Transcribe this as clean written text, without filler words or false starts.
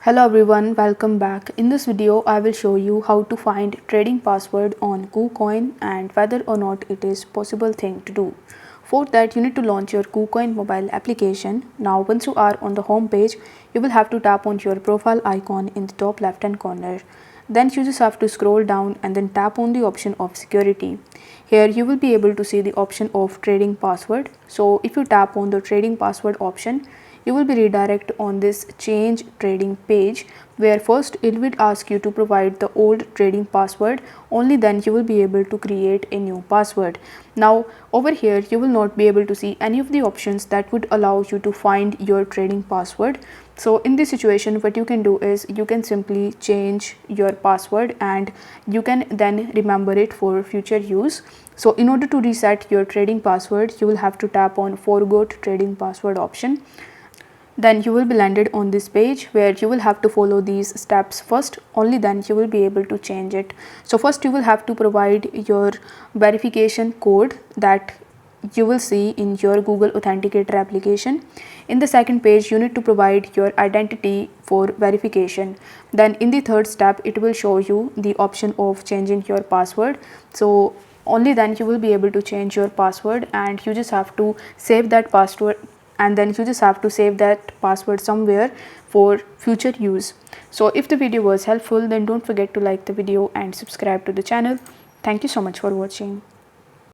Hello everyone, welcome back. In this video, I will show you how to find trading password on Kucoin and whether or not it is possible thing to do. For that, you need to launch your Kucoin mobile application. Now, once you are on the home page, you will have to tap on your profile icon in the top left hand corner. Then you just have to scroll down and then tap on the option of security. Here you will be able to see the option of trading password. So if you tap on the trading password option, you will be redirected on this change trading page, where first it will ask you to provide the old trading password. Only then you will be able to create a new password. Now over here you will not be able to see any of the options that would allow you to find your trading password. So in this situation, what you can do is you can simply change your password and you can then remember it for future use. So in order to reset your trading password, you will have to tap on forgot trading password option. Then you will be landed on this page where you will have to follow these steps first. Only then you will be able to change it. So first you will have to provide your verification code that you will see in your Google Authenticator application. In the second page, you need to provide your identity for verification. Then in the third step, it will show you the option of changing your password. So only then you will be able to change your password, and you just have to save that password, and then you just have to save that password somewhere for future use. So if the video was helpful, then don't forget to like the video and subscribe to the channel. Thank you so much for watching.